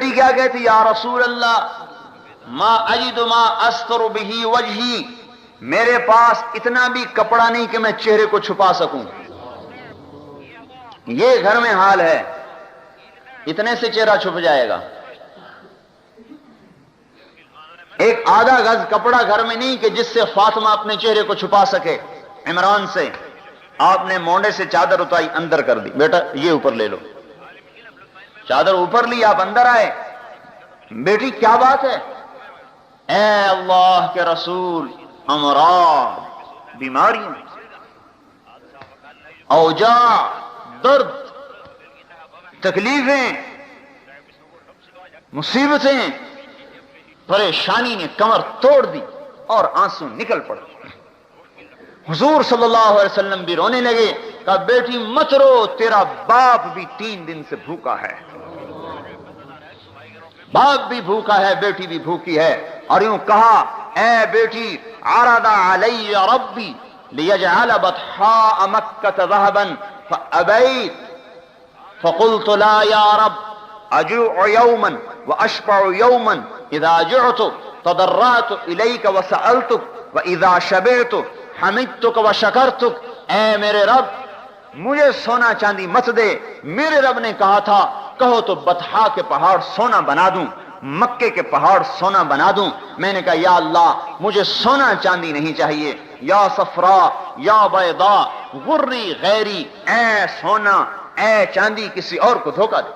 بیٹی کیا کہتی؟ یا رسول اللہ ما اجد ما استر به وجہی، میرے پاس اتنا بھی کپڑا نہیں کہ میں چہرے کو چھپا سکوں. یہ گھر میں حال ہے، اتنے سے چہرہ چھپ جائے گا. ایک آدھا گز کپڑا گھر میں نہیں کہ جس سے فاطمہ اپنے چہرے کو چھپا سکے. عمران سے آپ نے مونڈے سے چادر اتاری اندر کر دی، بیٹا یہ اوپر لے لو. چادر اوپر لی، آپ اندر آئے. بیٹی کیا بات ہے؟ اے اللہ کے رسول، امراض، بیماریوں، اوجاع، درد، تکلیفیں، مصیبتیں، پریشانی نے کمر توڑ دی اور آنسو نکل پڑے. حضور صلی اللہ علیہ وسلم بھی رونے لگے. کہا بیٹی مت رو، تیرا باپ بھی 3 دن سے بھوکا ہے. باپ بھی بھوکا ہے، بیٹی بھی بھوکی ہے. اور یوں کہا اے بیٹی عرض علی ربی لیجعل بطحاء مکہ ذهبا فابیت فقلت لا یا رب اجوع یوما واشبع یوما اذا جعت تضرعت الیک وسألتک واذا شبعت حمدتک وشکرتک. اے میرے رب مجھے سونا چاندی مت دے. میرے رب نے کہا تھا کہو تو بطحا کے پہاڑ سونا بنا دوں، مکے کے پہاڑ سونا بنا دوں. میں نے کہا یا اللہ مجھے سونا چاندی نہیں چاہیے. یا صفرا یا بیضا غری غیری، اے سونا اے چاندی کسی اور کو دھوکہ دے،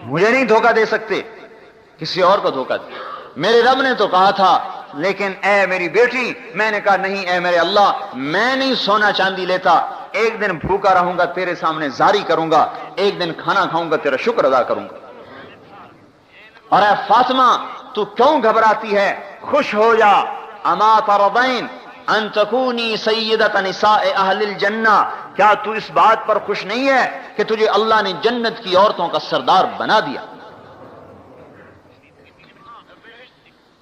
مجھے نہیں دھوکہ دے سکتے، کسی اور کو دھوکہ دے. میرے رب نے تو کہا تھا، لیکن اے میری بیٹی میں نے کہا نہیں اے میرے اللہ میں نہیں سونا چاندی لیتا. ایک دن بھوکا رہوں گا تیرے سامنے زاری کروں گا، ایک دن کھانا کھاؤں گا تیرا شکر ادا کروں گا. اور اے فاطمہ تو کیوں گھبراتی ہے؟ خوش ہو جا. اما ترضین ان تکونی سیدۃ نساء اہل الجنہ، کیا تو اس بات پر خوش نہیں ہے کہ تجھے اللہ نے جنت کی عورتوں کا سردار بنا دیا؟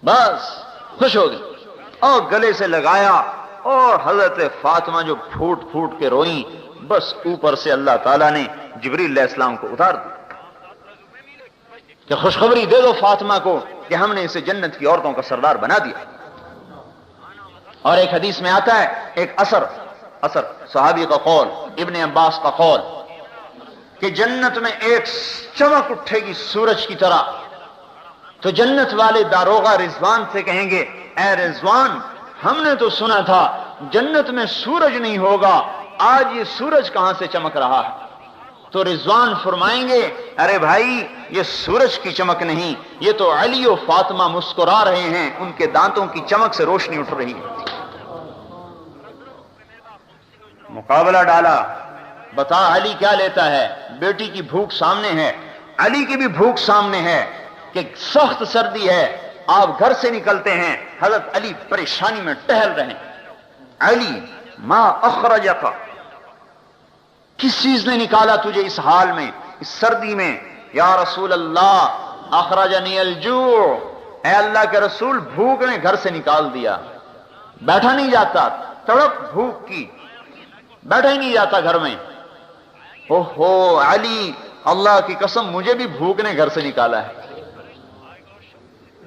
بس خوش ہو گئی اور گلے سے لگایا. اور حضرت فاطمہ جو پھوٹ پھوٹ کے روئیں، بس اوپر سے اللہ تعالیٰ نے جبریل علیہ السلام کو اتار دیا کہ خوشخبری دے دو فاطمہ کو کہ ہم نے اسے جنت کی عورتوں کا سردار بنا دیا. اور ایک حدیث میں آتا ہے، ایک اثر صحابی کا قول، ابن عباس کا قول، کہ جنت میں ایک چمک اٹھے گی سورج کی طرح. تو جنت والے داروغہ رضوان سے کہیں گے اے رضوان ہم نے تو سنا تھا جنت میں سورج نہیں ہوگا، آج یہ سورج کہاں سے چمک رہا ہے؟ تو رضوان فرمائیں گے ارے بھائی یہ سورج کی چمک نہیں، یہ تو علی و فاطمہ مسکرا رہے ہیں، ان کے دانتوں کی چمک سے روشنی اٹھ رہی ہے. مقابلہ ڈالا، بتا علی کیا لیتا ہے؟ بیٹی کی بھوک سامنے ہے، علی کی بھی بھوک سامنے ہے کہ سخت سردی ہے، آپ گھر سے نکلتے ہیں، حضرت علی پریشانی میں ٹہل رہے ہیں. علی ما اخرجک، کس چیز نے نکالا تجھے اس حال میں، اس سردی میں؟ یا رسول اللہ اخرجنی الجوع، اے اللہ کے رسول بھوک نے گھر سے نکال دیا، بیٹھا نہیں جاتا، تڑپ بھوک کی، بیٹھا ہی نہیں جاتا گھر میں. اوہو علی اللہ کی قسم مجھے بھی بھوک نے گھر سے نکالا ہے.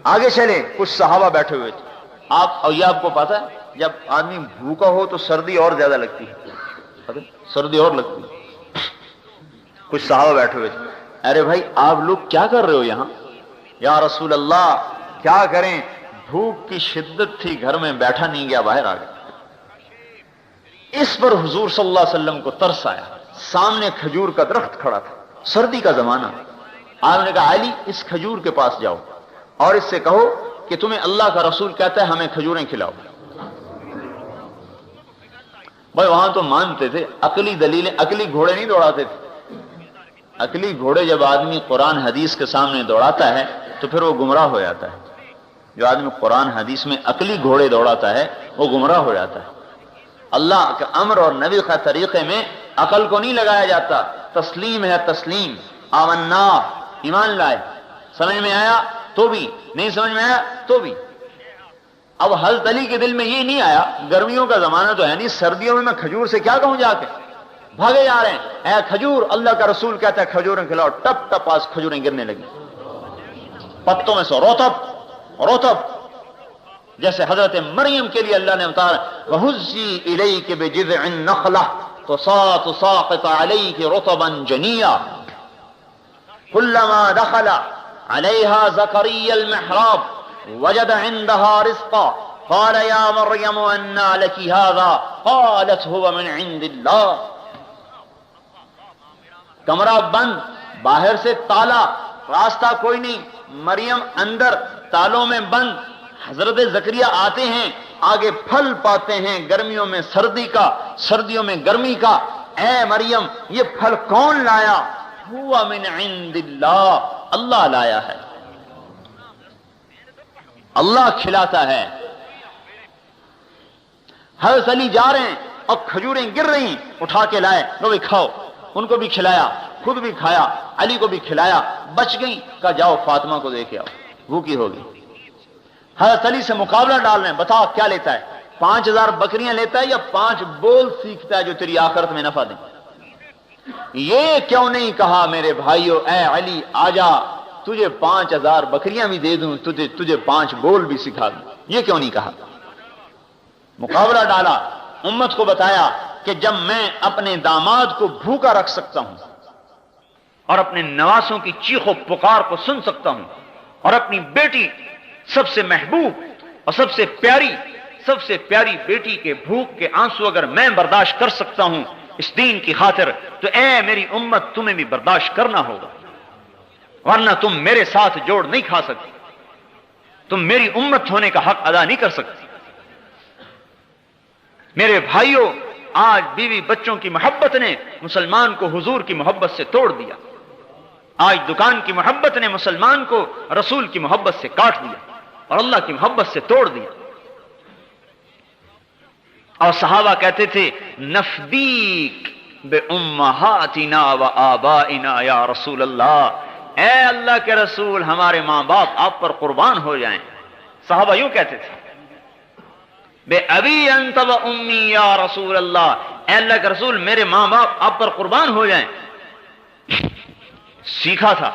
آگے چلے، کچھ صحابہ بیٹھے ہوئے تھے. اور یہ آپ کو پتا ہے جب آدمی بھوکا ہو تو سردی اور زیادہ لگتی ہے، سردی اور لگتی ہے. کچھ صحابہ بیٹھے ہوئے تھے. ارے بھائی آپ لوگ کیا کر رہے ہو یہاں؟ یا رسول اللہ کیا کریں، بھوک کی شدت تھی، گھر میں بیٹھا نہیں گیا، باہر آ گیا. اس پر حضور صلی اللہ علیہ وسلم کو ترس آیا. سامنے کھجور کا درخت کھڑا تھا، سردی کا زمانہ. آپ نے کہا علی اس کھجور کے پاس جاؤ اور اس سے کہو کہ تمہیں اللہ کا رسول کہتا ہے ہمیں کھجوریں کھلاؤ. بھائی وہاں تو مانتے تھے، عقلی دلیلیں، عقلی گھوڑے نہیں دوڑاتے تھے. عقلی گھوڑے جب آدمی قرآن حدیث کے سامنے دوڑاتا ہے تو پھر وہ گمراہ ہو جاتا ہے. جو آدمی قرآن حدیث میں عقلی گھوڑے دوڑاتا ہے وہ گمراہ ہو جاتا ہے. اللہ کے امر اور نبی کے طریقے میں عقل کو نہیں لگایا جاتا. تسلیم ہے تسلیم، آمنا، ایمان لائے، سمجھ میں آیا تو بھی، نہیں سمجھ میں آیا تو بھی. اب حضرت علی کے دل میں یہ نہیں آیا، گرمیوں کا زمانہ تو ہے نہیں، سردیوں میں کھجور سے کیا کہوں جا کے، بھاگے جا رہے ہیں، اے کھجور، اللہ کا رسول کہتا ہے کھجوریں کھلاؤ، ٹپ ٹپ آج کھجوریں گرنے لگی پتوں میں سے، روتب جیسے حضرت مریم کے لیے اللہ نے اتارا وَهُزِّي إِلَيْكِ بِجِذْعِ النَّخْلَةِ تُسَاقِطُ عَلَيْكِ رُطَبًا جَنِيًّا كُلَّمَا دَخَلَ عَلَيْهَا زَكَرِيَّا الْمِحْرَابَ وَجَدَ عِندَهَا رِزْقًا قَالَ يَا مَرْيَمُ أَنَّىٰ لَكِ هَٰذَا قَالَتْ هُوَ مِنْ عِندِ اللَّهِ۔ کمرہ بند، باہر سے تالا، راستہ کوئی نہیں، مریم اندر تالوں میں بند، حضرت زکریا آتے ہیں، آگے پھل پاتے ہیں، گرمیوں میں سردی کا، سردیوں میں گرمی کا، اے مریم یہ پھل کون لایا؟ ہوا من عند اللہ، اللہ لایا ہے، اللہ کھلاتا ہے۔ حضرت علی جا رہے ہیں اور کھجوریں گر رہی، اٹھا کے لائے، لو بھی کھاؤ، ان کو بھی کھلایا، خود بھی کھایا، علی کو بھی کھلایا، بچ گئی، کہا جاؤ فاطمہ کو دے کے آؤ، بھوکی ہوگی۔ حضرت علی سے مقابلہ ڈال رہے ہیں، بتاؤ کیا لیتا ہے، 5000 بکریاں لیتا ہے یا 5 بول سیکھتا ہے جو تیری آخرت میں نفع دیں؟ یہ کیوں نہیں کہا میرے بھائیو اے علی آجا تجھے 5000 بکریاں بھی دے دوں، تجھے 5 بول بھی سکھا دوں، یہ کیوں نہیں کہا؟ مقابلہ ڈالا، امت کو بتایا کہ جب میں اپنے داماد کو بھوکا رکھ سکتا ہوں اور اپنے نواسوں کی چیخ و پکار کو سن سکتا ہوں اور اپنی بیٹی سب سے محبوب اور سب سے پیاری بیٹی کے بھوک کے آنسو اگر میں برداشت کر سکتا ہوں اس دین کی خاطر، تو اے میری امت تمہیں بھی برداشت کرنا ہوگا، ورنہ تم میرے ساتھ جوڑ نہیں کھا سکتی، تم میری امت ہونے کا حق ادا نہیں کر سکتی۔ میرے بھائیوں، آج بیوی بچوں کی محبت نے مسلمان کو حضور کی محبت سے توڑ دیا، آج دکان کی محبت نے مسلمان کو رسول کی محبت سے کاٹ دیا اور اللہ کی محبت سے توڑ دیا۔ اور صحابہ کہتے تھے نفدیک بأمہاتنا و آبائنا یا رسول اللہ، اے اللہ کے رسول ہمارے ماں باپ آپ پر قربان ہو جائیں۔ صحابہ یوں کہتے تھے بے ابی انت و امی یا رسول اللہ، اے اللہ کے رسول میرے ماں باپ آپ پر قربان ہو جائیں۔ سیکھا تھا۔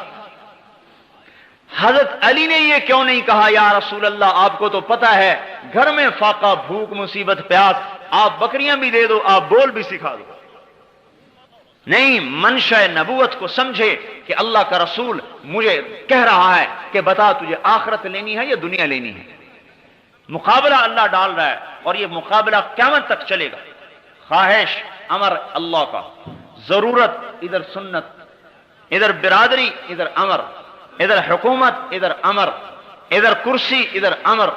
حضرت علی نے یہ کیوں نہیں کہا یا رسول اللہ آپ کو تو پتہ ہے گھر میں فاقہ، بھوک، مصیبت، پیاس، آپ بکریاں بھی دے دو، آپ بول بھی سکھا دو؟ نہیں، منشا نبوت کو سمجھے کہ اللہ کا رسول مجھے کہہ رہا ہے کہ بتا تجھے آخرت لینی ہے یا دنیا لینی ہے۔ مقابلہ اللہ ڈال رہا ہے اور یہ مقابلہ قیامت تک چلے گا۔ خواہش امر اللہ کا، ضرورت ادھر سنت، ادھر برادری ادھر امر، ادھر حکومت ادھر امر، ادھر کرسی ادھر امر،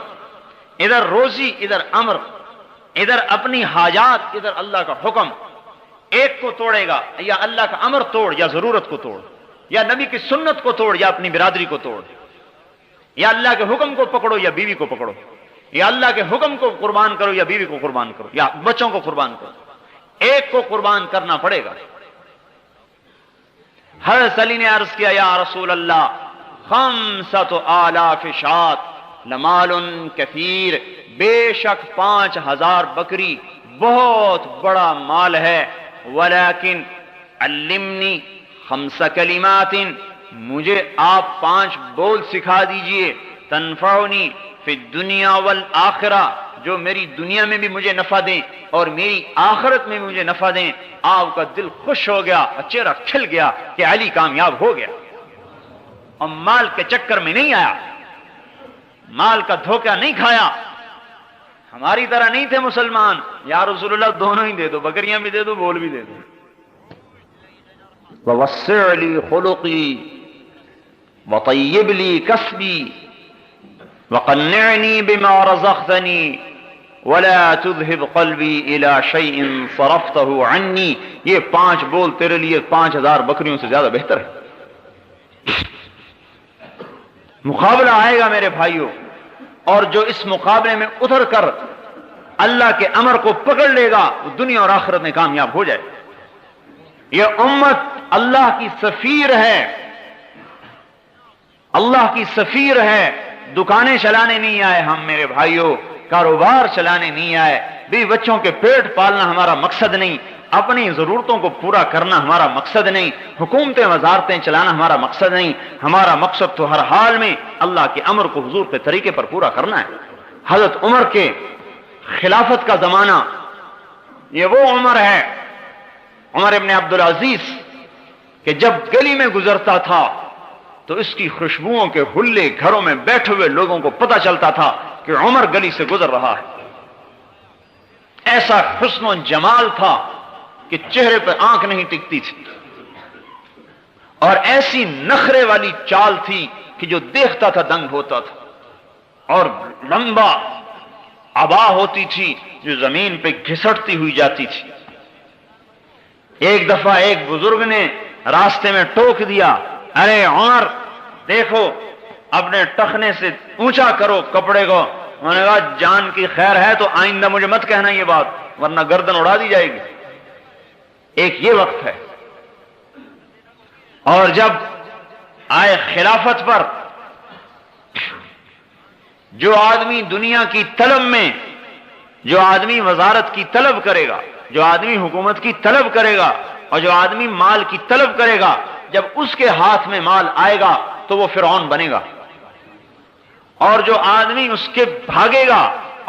ادھر روزی ادھر امر، ادھر اپنی حاجات ادھر اللہ کا حکم۔ ایک کو توڑے گا، یا اللہ کا امر توڑ یا ضرورت کو توڑ، یا نبی کی سنت کو توڑ یا اپنی برادری کو توڑ، یا اللہ کے حکم کو پکڑو یا بیوی کو پکڑو، یا اللہ کے حکم کو قربان کرو یا بیوی کو قربان کرو یا بچوں کو قربان کرو، ایک کو قربان کرنا پڑے گا۔ حضرت علی نے عرض کیا یا رسول اللہ 5,000 شاۃ لمال کثیر، بے شک 5000 بکری بہت بڑا مال ہے، ولیکن علمنی 5 کلمات، مجھے آپ 5 بول سکھا دیجئے، تنفعنی فی الدنیا والآخرہ، جو میری دنیا میں بھی مجھے نفع دیں اور میری آخرت میں بھی مجھے نفع دیں۔ آپ کا دل خوش ہو گیا اور چہرہ کھل گیا کہ علی کامیاب ہو گیا اور مال کے چکر میں نہیں آیا، مال کا دھوکہ نہیں کھایا۔ ہماری طرح نہیں تھے مسلمان، یا رسول اللہ دونوں ہی دے دو، بکریاں بھی دے دو، بول بھی دے دو۔ وَوَسِّعْ لِي خُلُقِي وَطَيِّبْ لِي كَسْبِي وَقَنِّعْنِي بِمَا رَزَقْتَنِي وَلَا تُذْهِبْ قَلْبِي إِلَى شَيْءٍ صَرَفْتَهُ عَنِّي۔ یہ 5 بول تیرے لیے 5000 بکریوں سے زیادہ بہتر ہے۔ مقابلہ آئے گا میرے بھائیوں، اور جو اس مقابلے میں اتر کر اللہ کے امر کو پکڑ لے گا وہ دنیا اور آخرت میں کامیاب ہو جائے۔ یہ امت اللہ کی سفیر ہے، اللہ کی سفیر ہے۔ دکانیں چلانے نہیں آئے ہم میرے بھائیوں، کاروبار چلانے نہیں آئے، بھی بچوں کے پیٹ پالنا ہمارا مقصد نہیں، اپنی ضرورتوں کو پورا کرنا ہمارا مقصد نہیں، حکومتیں وزارتیں چلانا ہمارا مقصد نہیں، ہمارا مقصد تو ہر حال میں اللہ کے امر کو حضور کے طریقے پر پورا کرنا ہے۔ حضرت عمر کے خلافت کا زمانہ یہ وہ عمر ہے، عمر ابن عبدالعزیز، کہ جب گلی میں گزرتا تھا تو اس کی خوشبوؤں کے حلے گھروں میں بیٹھے ہوئے لوگوں کو پتہ چلتا تھا کہ عمر گلی سے گزر رہا ہے۔ ایسا حسن و جمال تھا کہ چہرے پہ آنکھ نہیں ٹکتی تھی، اور ایسی نخرے والی چال تھی کہ جو دیکھتا تھا دنگ ہوتا تھا، اور لمبا عبا ہوتی تھی جو زمین پہ گھسٹتی ہوئی جاتی تھی۔ ایک دفعہ ایک بزرگ نے راستے میں ٹوک دیا، ارے عمر دیکھو اپنے ٹخنے سے اونچا کرو کپڑے کو۔ انہوں نے کہا جان کی خیر ہے تو آئندہ مجھے مت کہنا یہ بات، ورنہ گردن اڑا دی جائے گی۔ ایک یہ وقت ہے، اور جب آئے خلافت پر، جو آدمی دنیا کی طلب میں، جو آدمی وزارت کی طلب کرے گا، جو آدمی حکومت کی طلب کرے گا، اور جو آدمی مال کی طلب کرے گا، جب اس کے ہاتھ میں مال آئے گا تو وہ فرعون بنے گا، اور جو آدمی اس کے بھاگے گا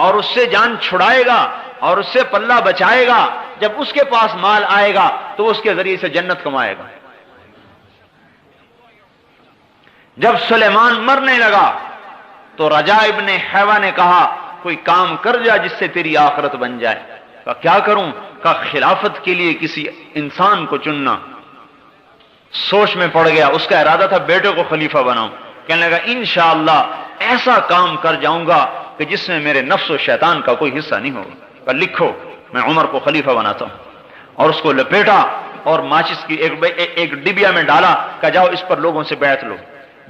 اور اس سے جان چھڑائے گا اور اس سے پلہ بچائے گا، جب اس کے پاس مال آئے گا تو وہ اس کے ذریعے سے جنت کمائے گا۔ جب سلیمان مرنے لگا تو رجاء ابن حیوہ نے کہا کوئی کام کر جا جس سے تیری آخرت بن جائے۔ کہا کیا کروں؟ کہا خلافت کے لیے کسی انسان کو چننا۔ سوچ میں پڑ گیا، اس کا ارادہ تھا بیٹے کو خلیفہ بناؤں، کہنے لگا انشاءاللہ ایسا کام کر جاؤں گا کہ جس میں میرے نفس و شیطان کا کوئی حصہ نہیں ہوگا۔ کہا لکھو میں عمر کو خلیفہ بناتا ہوں، اور اس کو لپیٹا اور ماچس کی ایک ڈبیا میں ڈالا، کہا جاؤ اس پر لوگوں سے بیعت لو۔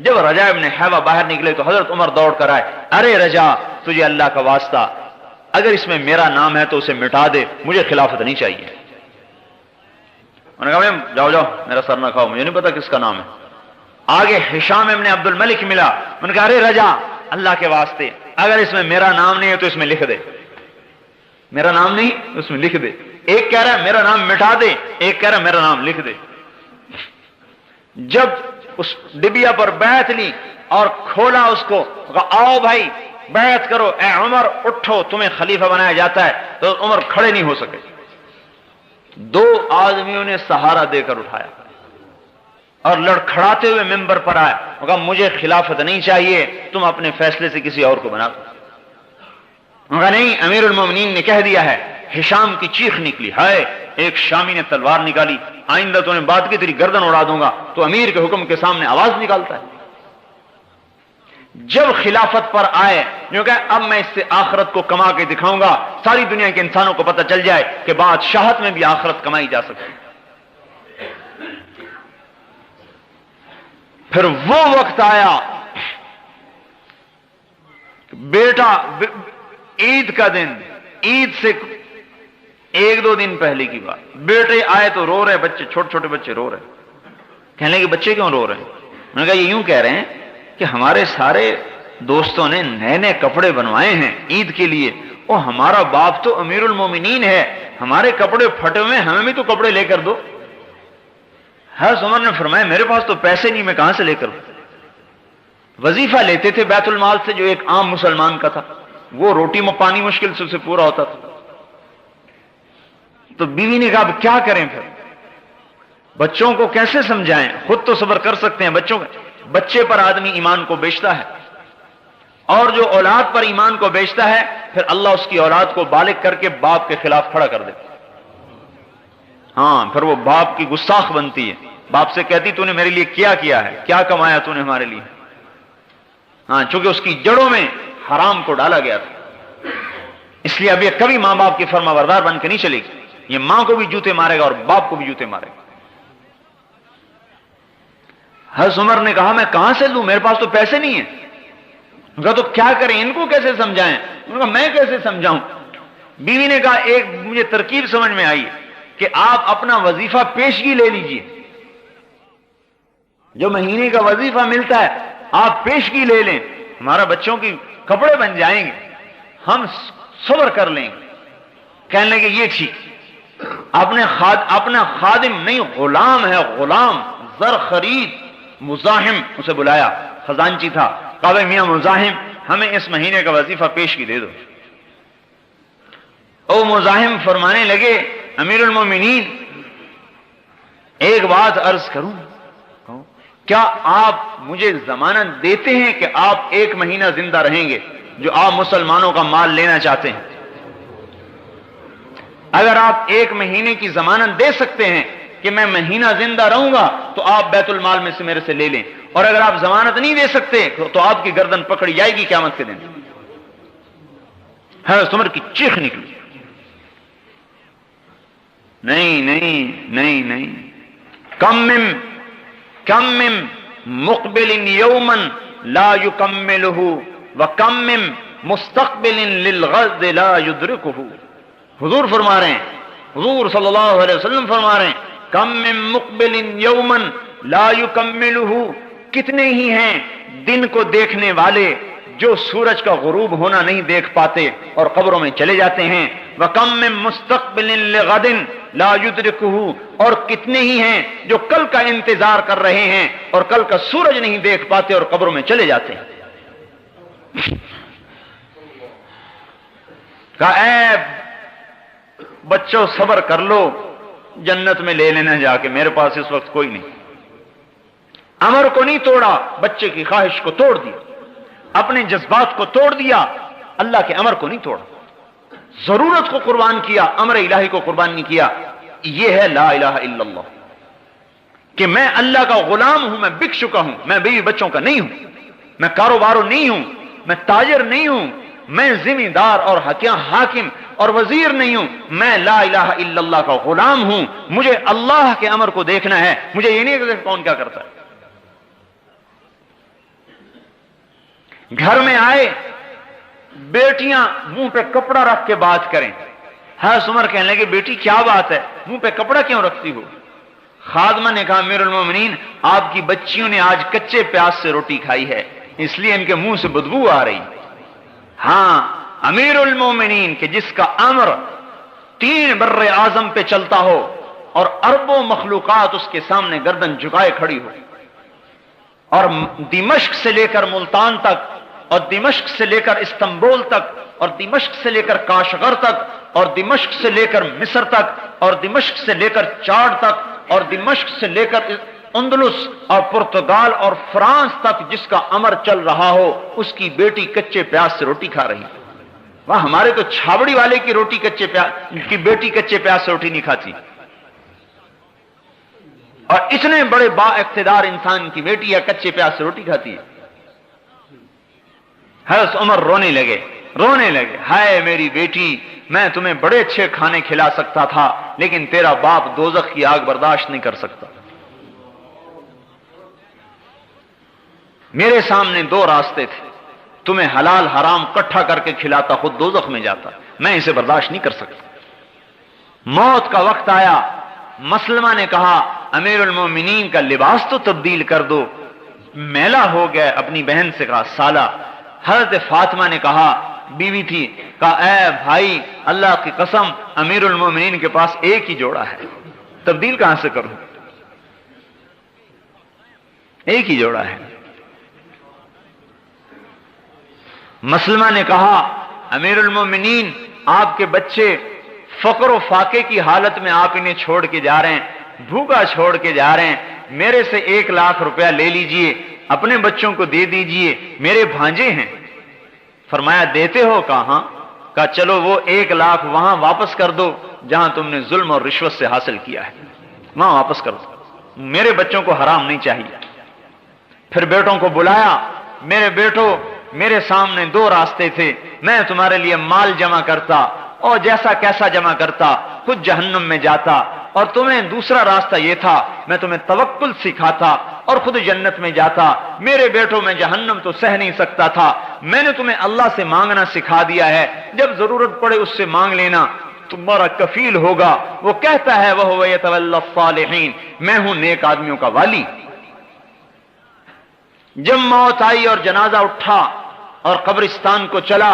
جب رجاء ابن حیوہ باہر نکلے تو حضرت عمر دوڑ کر آئے، ارے رجاء تجھے اللہ کا واسطہ، اگر اس میں میرا نام ہے تو اسے مٹا دے، مجھے خلافت نہیں چاہیے۔ انہوں نے کہا جاؤ جاؤ میرا سر نہ کھاؤ، مجھے نہیں پتا کس کا نام ہے۔ آگے ہشام ابن عبد الملک ملا، انہوں نے کہا ارے رجاء اللہ کے واسطے اگر اس میں میرا نام نہیں ہے تو اس میں لکھ دے، میرا نام نہیں اس میں لکھ دے۔ ایک کہہ رہا ہے میرا نام مٹا دے، ایک کہہ رہا ہے میرا نام لکھ دے۔ جب اس ڈبیا پر بیعت لی اور کھولا اس کو، کہا آؤ بھائی بیعت کرو، اے عمر اٹھو تمہیں خلیفہ بنایا جاتا ہے، تو عمر کھڑے نہیں ہو سکے۔ دو آدمیوں نے سہارا دے کر اٹھایا اور لڑکھڑاتے ہوئے ممبر پر آئے، کہا مجھے خلافت نہیں چاہیے، تم اپنے فیصلے سے کسی اور کو بنا دو۔ کہا نہیں امیر المومنین نے کہہ دیا ہے۔ ہشام کی چیخ نکلی، ہائے ایک شامی نے تلوار نکالی، آئندہ تو نے بات کی تیری گردن اڑا دوں گا، تو امیر کے حکم کے سامنے آواز نکالتا ہے۔ جب خلافت پر آئے، جو کہ اب میں اس سے آخرت کو کما کے دکھاؤں گا، ساری دنیا کے انسانوں کو پتہ چل جائے کہ بادشاہت میں بھی آخرت کمائی جا سکتی۔ پھر وہ وقت آیا، بیٹا عید کا دن، عید سے ایک دو دن پہلے کی بات، بیٹے آئے تو رو رہے بچے، چھوٹے چھوٹے بچے رو رہے۔ کہنے لگے بچے کیوں رو رہے ہیں؟ انہوں نے کہا یہ یوں کہہ رہے ہیں کہ ہمارے سارے دوستوں نے نئے نئے کپڑے بنوائے ہیں عید کے لیے، اور ہمارا باپ تو امیر المومنین ہے، ہمارے کپڑے پھٹے ہوئے، ہمیں بھی تو کپڑے لے کر دو۔ حضرت عمر نے فرمایا میرے پاس تو پیسے نہیں، میں کہاں سے لے کر دوں؟ وظیفہ لیتے تھے بیت المال سے جو ایک عام مسلمان کا تھا، وہ روٹی میں پانی مشکل سے اسے پورا ہوتا تھا۔ تو بیوی نے کہا اب کیا کریں؟ پھر بچوں کو کیسے سمجھائیں؟ خود تو صبر کر سکتے ہیں، بچے پر آدمی ایمان کو بیچتا ہے، اور جو اولاد پر ایمان کو بیچتا ہے پھر اللہ اس کی اولاد کو بالغ کر کے باپ کے خلاف کھڑا کر دیتا۔ ہاں پھر وہ باپ کی گستاخ بنتی ہے، باپ سے کہتی تو نے میرے لیے کیا ہے، کیا کمایا تو نے ہمارے لیے؟ ہاں چونکہ اس کی جڑوں میں حرام کو ڈالا گیا تھا، اس لیے اب یہ کبھی ماں باپ کی فرما بردار بن کے نہیں چلے گی، یہ ماں کو بھی جوتے مارے گا اور باپ کو بھی جوتے مارے گا۔ حضرت عمر نے کہا میں کہاں سے لوں، میرے پاس تو پیسے نہیں ہیں۔ کہا تو کیا کریں، ان کو کیسے سمجھائیں؟ انہوں نے کہا میں کیسے سمجھاؤں؟ بیوی نے کہا ایک مجھے ترکیب سمجھ میں آئی کہ آپ اپنا وظیفہ پیشگی لے لیجئے، جو مہینے کا وظیفہ ملتا ہے آپ پیشگی لے لیں، ہمارا بچوں کی کپڑے بن جائیں گے، ہم صبر کر لیں گے۔ کہنے لگے یہ ٹھیک۔ اپنا خادم نہیں غلام ہے، غلام زر خرید مزاحم اسے بلایا، خزانچی تھا، کہا میاں مزاحم ہمیں اس مہینے کا وظیفہ پیشگی دے دو۔ او مزاحم فرمانے لگے امیر المومنین ایک بات عرض کروں، کیا آپ مجھے ضمانت دیتے ہیں کہ آپ 1 مہینہ زندہ رہیں گے جو آپ مسلمانوں کا مال لینا چاہتے ہیں؟ اگر آپ 1 مہینے کی ضمانت دے سکتے ہیں کہ میں مہینہ زندہ رہوں گا تو آپ بیت المال میں سے میرے سے لے لیں، اور اگر آپ ضمانت نہیں دے سکتے تو آپ کی گردن پکڑی جائے گی قیامت کے دن۔ حضرت عمر کی چیخ نکلی، نہیں نہیں نہیں نہیں، کم من مقبل یوما لا یکملہ وکم من مستقبل للغد لا یدرکہ۔ حضور فرما رہے ہیں، حضور صلی اللہ علیہ وسلم فرما رہے ہیں کم من مقبل یوما لا یکملہ، کتنے ہی ہیں دن کو دیکھنے والے جو سورج کا غروب ہونا نہیں دیکھ پاتے اور قبروں میں چلے جاتے ہیں، وَكَمْ مِن مُسْتَقْبِلٍ لِغَدٍ لَا يُدْرِكُهُ، اور کتنے ہی ہیں جو کل کا انتظار کر رہے ہیں اور کل کا سورج نہیں دیکھ پاتے اور قبروں میں چلے جاتے ہیں۔ کہا اے بچوں صبر کر لو، جنت میں لے لینا جا کے، میرے پاس اس وقت کوئی نہیں۔ امر کو نہیں توڑا، بچے کی خواہش کو توڑ دیا، اپنے جذبات کو توڑ دیا، اللہ کے امر کو نہیں توڑا، ضرورت کو قربان کیا، امر الہی کو قربان نہیں کیا۔ یہ ہے لا الہ الا اللہ، کہ میں اللہ کا غلام ہوں، میں بک چکا ہوں، میں بیوی بچوں کا نہیں ہوں، میں کاروباروں نہیں ہوں، میں تاجر نہیں ہوں، میں ذمہ دار اور حاکم اور وزیر نہیں ہوں، میں لا الہ الا اللہ کا غلام ہوں، مجھے اللہ کے امر کو دیکھنا ہے، مجھے یہ نہیں کہ کون کیا کرتا ہے۔ گھر میں آئے بیٹیاں منہ پہ کپڑا رکھ کے بات کریں، حضرت عمر کہنے لگے بیٹی کیا بات ہے، منہ پہ کپڑا کیوں رکھتی ہو؟ خادمہ نے کہا امیر المومنین آپ کی بچیوں نے آج کچے پیاز سے روٹی کھائی ہے، اس لیے ان کے منہ سے بدبو آ رہی۔ ہاں امیر المومنین کہ جس کا امر 3 بر اعظم پہ چلتا ہو اور اربوں مخلوقات اس کے سامنے گردن جھکائے کھڑی ہو، اور دمشق سے لے کر ملتان تک، اور دمشق سے لے کر استنبول تک، اور دمشق سے لے کر کاشغر تک، اور دمشق سے لے کر مصر تک، اور دمشق سے لے کر چاڈ تک، اور دمشق سے لے کر اندلس اور پرتگال اور فرانس تک جس کا امر چل رہا ہو، اس کی بیٹی کچے پیاز سے روٹی کھا رہی۔ وہاں ہمارے تو چھاوڑی والے کی کی بیٹی کچے پیاز سے روٹی نہیں کھاتی، اور اتنے بڑے با اقتدار انسان کی بیٹی یا کچے پیاز سے روٹی کھاتی ہے۔ حضرت عمر رونے لگے، ہائے میری بیٹی، میں تمہیں بڑے اچھے کھانے کھلا سکتا تھا لیکن تیرا باپ دوزخ کی آگ برداشت نہیں کر سکتا۔ میرے سامنے 2 راستے تھے، تمہیں حلال حرام کٹھا کر کے کھلاتا، خود دوزخ میں جاتا، میں اسے برداشت نہیں کر سکتا۔ موت کا وقت آیا، مسلمہ نے کہا امیر المومنین کا لباس تو تبدیل کر دو، میلا ہو گیا۔ اپنی بہن سے کہا سالہ، حضرت فاطمہ نے کہا بیوی تھی، کہا اے بھائی اللہ کی قسم امیر المومنین کے پاس ایک ہی جوڑا ہے، تبدیل کہاں سے کروں، ایک ہی جوڑا ہے۔ مسلمہ نے کہا امیر المومنین آپ کے بچے فقر و فاقے کی حالت میں آپ انہیں چھوڑ کے جا رہے ہیں، بھوکا چھوڑ کے جا رہے ہیں، میرے سے 1 لاکھ روپیہ لے لیجئے، اپنے بچوں کو دے دیجئے، میرے بھانجے ہیں۔ فرمایا دیتے ہو؟ کہاں؟ کہا چلو وہ 1 لاکھ وہاں واپس کر دو جہاں تم نے ظلم اور رشوت سے حاصل کیا ہے، وہاں واپس کر دو، میرے بچوں کو حرام نہیں چاہیے۔ پھر بیٹوں کو بلایا، میرے بیٹو میرے سامنے 2 راستے تھے، میں تمہارے لیے مال جمع کرتا اور جیسا کیسا جمع کرتا خود جہنم میں جاتا، اور تمہیں دوسرا راستہ یہ تھا میں تمہیں توکل سکھاتا اور خود جنت میں جاتا۔ میرے بیٹوں میں جہنم تو سہ نہیں سکتا تھا، میں نے تمہیں اللہ سے مانگنا سکھا دیا ہے، جب ضرورت پڑے اس سے مانگ لینا، تمہارا کفیل ہوگا۔ وہ کہتا ہے وَهُوَ يَتَوَلَّى الصَّالِحِينَ، میں ہوں نیک آدمیوں کا والی۔ جب موت آئی اور جنازہ اٹھا اور قبرستان کو چلا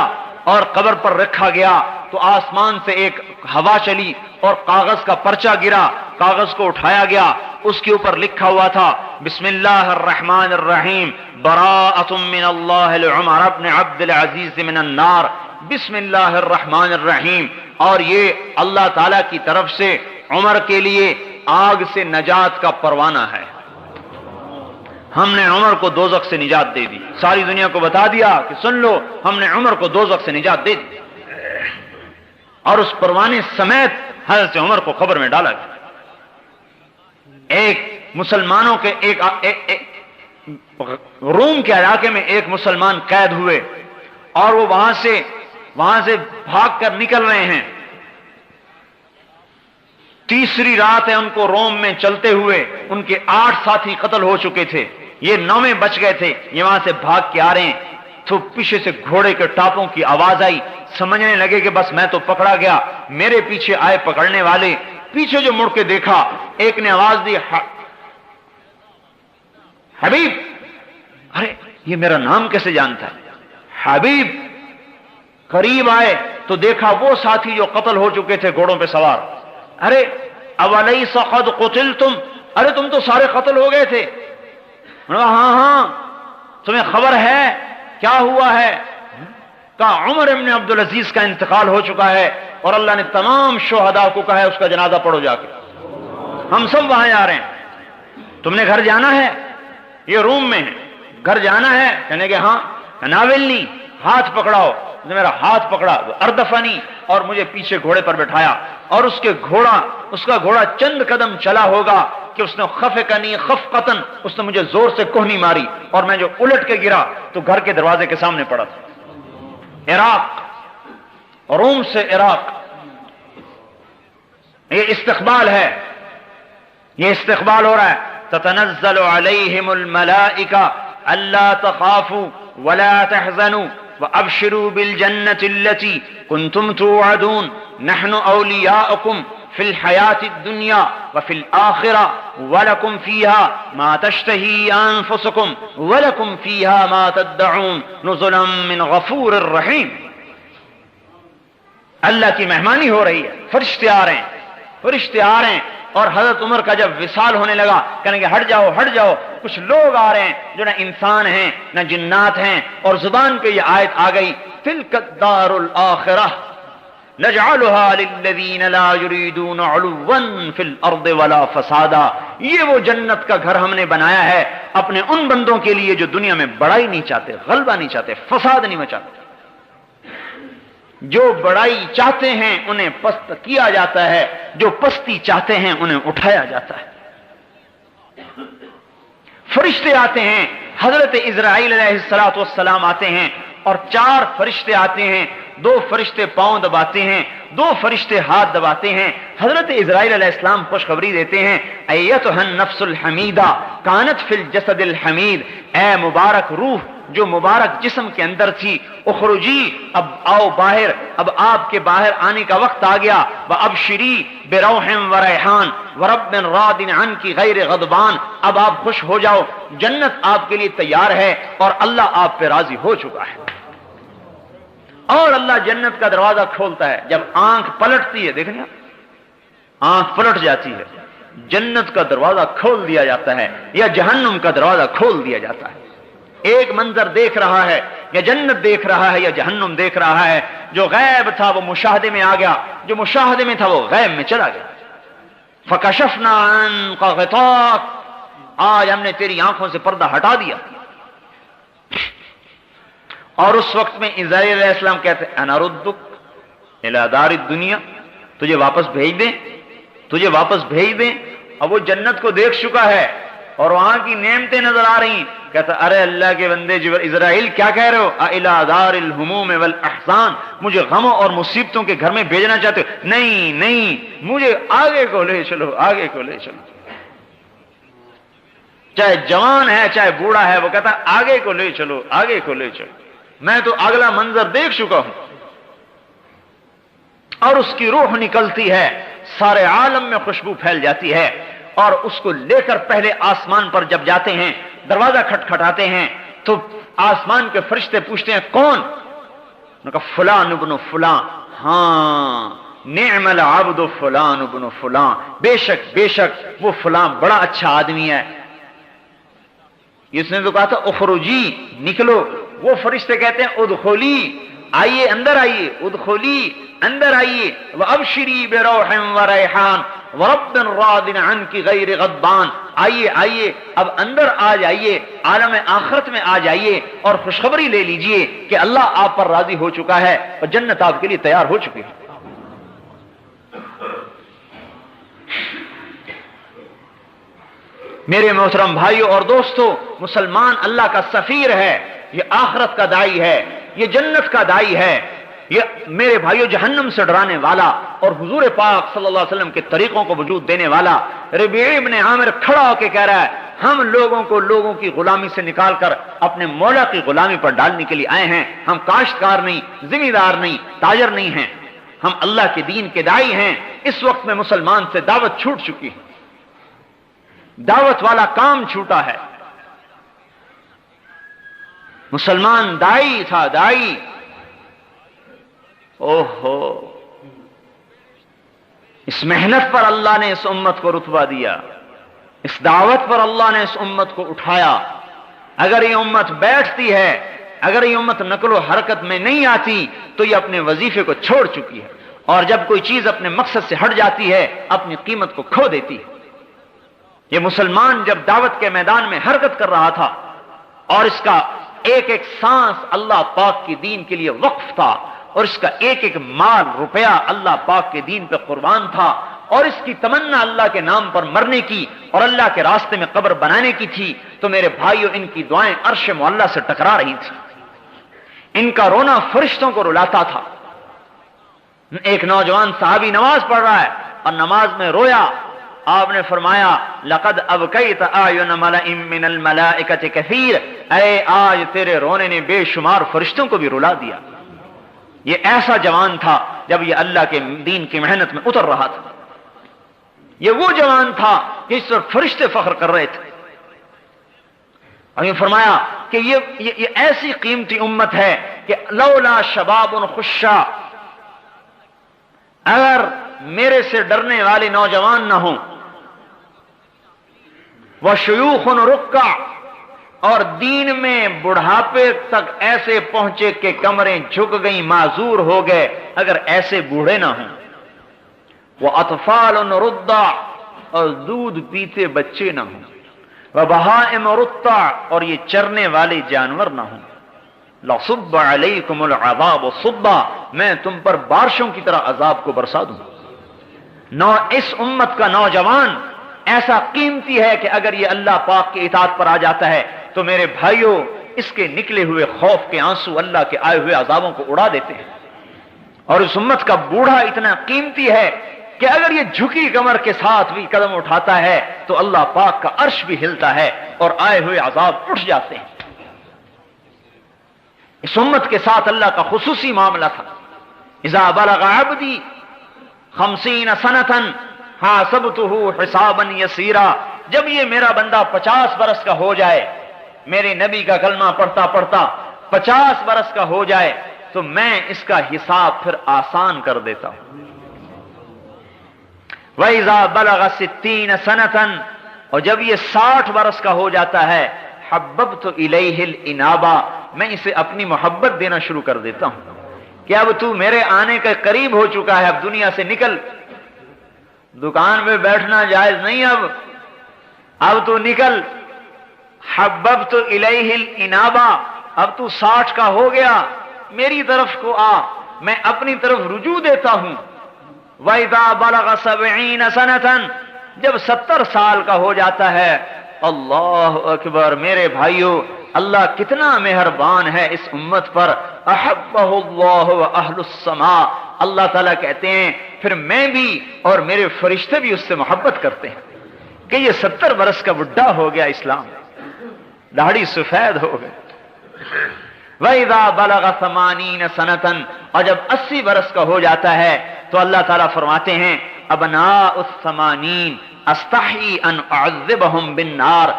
اور قبر پر رکھا گیا تو آسمان سے ایک ہوا چلی اور کاغذ کا پرچہ گرا، کاغذ کو اٹھایا گیا، اس کے اوپر لکھا ہوا تھا بسم اللہ الرحمن الرحیم براءۃ من اللہ لعمر بن عبد العزیز من النار، بسم اللہ الرحمن الرحیم، اور یہ اللہ تعالی کی طرف سے عمر کے لیے آگ سے نجات کا پروانہ ہے۔ ہم نے عمر کو دوزخ سے نجات دے دی، ساری دنیا کو بتا دیا کہ سن لو ہم نے عمر کو دوزخ سے نجات دے دی، اور اس پروانے سمیت حضرت عمر کو قبر میں ڈالا گیا۔ ایک مسلمانوں کے ایک روم کے علاقے میں ایک مسلمان قید ہوئے، اور وہ وہاں سے بھاگ کر نکل رہے ہیں، تیسری رات ہے ان کو روم میں چلتے ہوئے، ان کے 8 ساتھی قتل ہو چکے تھے، یہ 9 بچ گئے تھے، یہ وہاں سے بھاگ کے آ رہے ہیں، تو پیچھے سے گھوڑے کے ٹاپوں کی آواز آئی، سمجھنے لگے کہ بس میں تو پکڑا گیا، میرے پیچھے آئے پکڑنے والے، پیچھے جو مڑ کے دیکھا ایک نے آواز دی حبیب، ارے یہ میرا نام کیسے جانتا ہے حبیب؟ قریب آئے تو دیکھا وہ ساتھی جو قتل ہو چکے تھے گھوڑوں پہ سوار، ارے اولیس قد قتلتم، ارے تم تو سارے قتل ہو گئے تھے؟ ہاں تمہیں خبر ہے کیا ہوا ہے؟ کہا عمر ابن عبد العزیز کا انتقال ہو چکا ہے، اور اللہ نے تمام شہداء کو کہا ہے اس کا جنازہ پڑھو جا کے، ہم سب وہاں جا رہے ہیں، تم نے گھر جانا ہے؟ یہ روم میں ہے، گھر جانا ہے؟ کہنے کہ ہاں، ناولنی، ہاتھ پکڑاؤ، میرا ہاتھ پکڑا، اردفنی، اور مجھے پیچھے گھوڑے پر بٹھایا، اور اس کا گھوڑا چند قدم چلا ہوگا کہ اس نے خفقنی خفقتن، اس نے مجھے زور سے کوہنی ماری، اور میں جو الٹ کے گرا تو گھر کے دروازے کے سامنے پڑا تھا۔ عراق، روم سے عراق، یہ استقبال ہے، یہ استقبال ہو رہا ہے۔ تتنزل علیہم الملائکہ الا تخافوا ولا تحزنوا وابشروا بالجنة التي كنتم توعدون نحن اولیاؤکم فی الحیاة الدنیا وفی الآخرہ ولکم فیہا ما تشتہی انفسکم ولکم فیہا ما تدعون نزلا من غفور الرحیم۔ اللہ کی مہمانی ہو رہی ہے، فرشتے آ رہے ہیں، اور حضرت عمر کا جب وصال ہونے لگا کہنے کہ ہٹ جاؤ، کچھ لوگ آ رہے ہیں جو نہ انسان ہیں نہ جنات ہیں، اور زبان پہ یہ آیت آ گئی تلک الدار الآخرہ نجعلها للذین لا یریدون علوا فی الارض ولا فسادا، یہ وہ جنت کا گھر ہم نے بنایا ہے اپنے ان بندوں کے لیے جو دنیا میں بڑائی نہیں چاہتے، غلبہ نہیں چاہتے، فساد نہیں مچاتے۔ جو بڑائی چاہتے ہیں انہیں پست کیا جاتا ہے، جو پستی چاہتے ہیں انہیں اٹھایا جاتا ہے۔ فرشتے آتے ہیں، حضرت اسرائیل علیہ السلام آتے ہیں، اور 4 فرشتے آتے ہیں، 2 فرشتے پاؤں دباتے ہیں، 2 فرشتے ہاتھ دباتے ہیں۔ حضرت اسرائیل علیہ السلام خوشخبری دیتے ہیں، ایتھا النفس الحمیدہ کانت فی الجسد الحمید، اے مبارک روح جو مبارک جسم کے اندر تھی، اخرجی، اب آؤ باہر، اب آپ کے باہر آنے کا وقت آ گیا، وابشری بروح وریحان ورب راض عنک غیر غضبان، اب آپ خوش ہو جاؤ، جنت آپ کے لیے تیار ہے اور اللہ آپ پہ راضی ہو چکا ہے۔ اور اللہ جنت کا دروازہ کھولتا ہے، جب آنکھ پلٹتی ہے، دیکھیں آنکھ پلٹ جاتی ہے، جنت کا دروازہ کھول دیا جاتا ہے یا جہنم کا دروازہ کھول دیا جاتا ہے۔ ایک منظر دیکھ رہا ہے، یا جنت دیکھ رہا ہے یا جہنم دیکھ رہا ہے، جو غیب تھا وہ مشاہدے میں آ گیا، جو مشاہدے میں تھا وہ غیب میں چلا گیا۔ فکشفنا عنک غطاک، آج ہم نے تیری آنکھوں سے پردہ ہٹا دیا۔ اور اس وقت میں اسرائیل علیہ السلام کہتے ہیں انا ردک الی دار الدنیا، تجھے واپس بھیج دیں۔ اب وہ جنت کو دیکھ چکا ہے اور وہاں کی نعمتیں نظر آ رہی ہیں، کہتا ارے اللہ کے بندے اسرائیل کیا کہہ رہے ہو، الی دار الہموم والاحزان، مجھے غموں اور مصیبتوں کے گھر میں بھیجنا چاہتے ہو؟ نہیں، مجھے آگے کو لے چلو۔ چاہے جوان ہے چاہے بوڑھا ہے، وہ کہتا آگے کو لے چلو، میں تو اگلا منظر دیکھ چکا ہوں۔ اور اس کی روح نکلتی ہے، سارے عالم میں خوشبو پھیل جاتی ہے، اور اس کو لے کر پہلے آسمان پر جب جاتے ہیں، دروازہ کھٹکھٹاتے ہیں تو آسمان کے فرشتے پوچھتے ہیں کون؟ انہوں نے کہا فلاں ابن فلاں، ہاں نعم العبد فلان ابن فلان، بے شک وہ فلاں بڑا اچھا آدمی ہے. اس نے تو کہا تھا اخرجی، نکلو. وہ فرشتے کہتے ہیں ادخلی، آئیے اندر آئیے، ادخلی اندر آئیے، وابشری بروح وریحان ورب راض عنک غیر غضبان. آئیے اب اندر آ جائیے، عالم آخرت میں آ جائیے اور خوشخبری لے لیجئے کہ اللہ آپ پر راضی ہو چکا ہے اور جنت آپ کے لیے تیار ہو چکی ہے. میرے محترم بھائیوں اور دوستو، مسلمان اللہ کا سفیر ہے، یہ آخرت کا داعی ہے، یہ جنت کا داعی ہے، یہ میرے بھائیوں جہنم سے ڈرانے والا اور حضور پاک صلی اللہ علیہ وسلم کے طریقوں کو وجود دینے والا. ربیع بن عامر کھڑا ہو کے کہہ رہا ہے ہم لوگوں کی غلامی سے نکال کر اپنے مولا کی غلامی پر ڈالنے کے لیے آئے ہیں. ہم کاشتکار نہیں، ذمہ دار نہیں، تاجر نہیں ہیں، ہم اللہ کے دین کے داعی ہیں. اس وقت میں مسلمان سے دعوت چھوٹ چکی ہے، دعوت والا کام چھوٹا ہے. مسلمان داعی تھا، داعی. اوہو، اس محنت پر اللہ نے اس امت کو رتبہ دیا، اس دعوت پر اللہ نے اس امت کو اٹھایا. اگر یہ امت بیٹھتی ہے، اگر یہ امت نقل و حرکت میں نہیں آتی تو یہ اپنے وظیفے کو چھوڑ چکی ہے، اور جب کوئی چیز اپنے مقصد سے ہٹ جاتی ہے اپنی قیمت کو کھو دیتی ہے. یہ مسلمان جب دعوت کے میدان میں حرکت کر رہا تھا اور اس کا ایک ایک سانس اللہ پاک کی دین کے لیے وقف تھا، اور اس کا ایک ایک مال روپیہ اللہ پاک کے دین پہ قربان تھا، اور اس کی تمنا اللہ کے نام پر مرنے کی اور اللہ کے راستے میں قبر بنانے کی تھی، تو میرے بھائیوں ان کی دعائیں عرش معلیٰ سے ٹکرا رہی تھیں. ان کا رونا فرشتوں کو رلاتا تھا. ایک نوجوان صحابی نماز پڑھ رہا ہے اور نماز میں رویا. آپ نے فرمایا لقد ابکیت اعین ملئ من الملائکۃ کثیر، اے آج تیرے رونے نے بے شمار فرشتوں کو بھی رلا دیا. یہ ایسا جوان تھا جب یہ اللہ کے دین کی محنت میں اتر رہا تھا. یہ وہ جوان تھا کہ اس پر فرشتے فخر کر رہے تھے. اور یہ فرمایا کہ یہ ایسی قیمتی امت ہے کہ لولا شباب خشا، اگر میرے سے ڈرنے والے نوجوان نہ ہوں، وشیوخ رکع، اور دین میں بڑھاپے تک ایسے پہنچے کہ کمریں جھک گئیں، معذور ہو گئے، اگر ایسے بوڑھے نہ ہوں، وَأَطْفَالٌ رُضَّعٌ، اور دودھ پیتے بچے نہ ہوں، وَبَهَائِمُ رُتَّعٌ، اور یہ چرنے والے جانور نہ ہوں، لَصُبَّ عَلَيْكُمُ الْعَذَابُ صُبًّا، میں تم پر بارشوں کی طرح عذاب کو برسا دوں. اس امت کا نوجوان ایسا قیمتی ہے کہ اگر یہ اللہ پاک کی اطاعت پر آ جاتا ہے تو میرے بھائیوں اس کے نکلے ہوئے خوف کے آنسو اللہ کے آئے ہوئے عذابوں کو اڑا دیتے ہیں. اور اس امت کا بوڑھا اتنا قیمتی ہے کہ اگر یہ جھکی کمر کے ساتھ بھی قدم اٹھاتا ہے تو اللہ پاک کا عرش بھی ہلتا ہے اور آئے ہوئے عذاب اٹھ جاتے ہیں. اس امت کے ساتھ اللہ کا خصوصی معاملہ تھا. اذا بلغ عبدی 50 سنة حاسبته حسابا یسیرا، جب یہ میرا بندہ 50 برس کا ہو جائے، میرے نبی کا کلمہ پڑھتا پڑھتا 50 برس کا ہو جائے تو میں اس کا حساب پھر آسان کر دیتا ہوں. وَإِذَا بَلَغَ 60 سَنَةً، اور جب یہ 60 برس کا ہو جاتا ہے، حَبَّبْتُ إِلَيْهِ الْإِنَابَةَ، میں اسے اپنی محبت دینا شروع کر دیتا ہوں کہ اب تو میرے آنے کے قریب ہو چکا ہے، اب دنیا سے نکل، دکان میں بیٹھنا جائز نہیں، اب تو نکل. حببت الیہ الانابہ، اب تو 60 کا ہو گیا، میری طرف کو آ، میں اپنی طرف رجوع دیتا ہوں. وَإِذَا بَلَغَ 70 سَنَةً، جب 70 سال کا ہو جاتا ہے، اللہ اکبر، میرے بھائیوں اللہ کتنا مہربان ہے اس امت پر. احبہ اللہ واہل السماء، اللہ تعالیٰ کہتے ہیں پھر میں بھی اور میرے فرشتے بھی اس سے محبت کرتے ہیں کہ یہ 70 برس کا بڈھا ہو گیا، اسلام داڑھی سفید ہو گئی. وَإِذَا بَلَغَ 80 سَنَةً، اور جب 80 برس کا ہو جاتا ہے تو اللہ تعالیٰ فرماتے ہیں ابناء الثمانین استحی ان اعذبہم بالنار،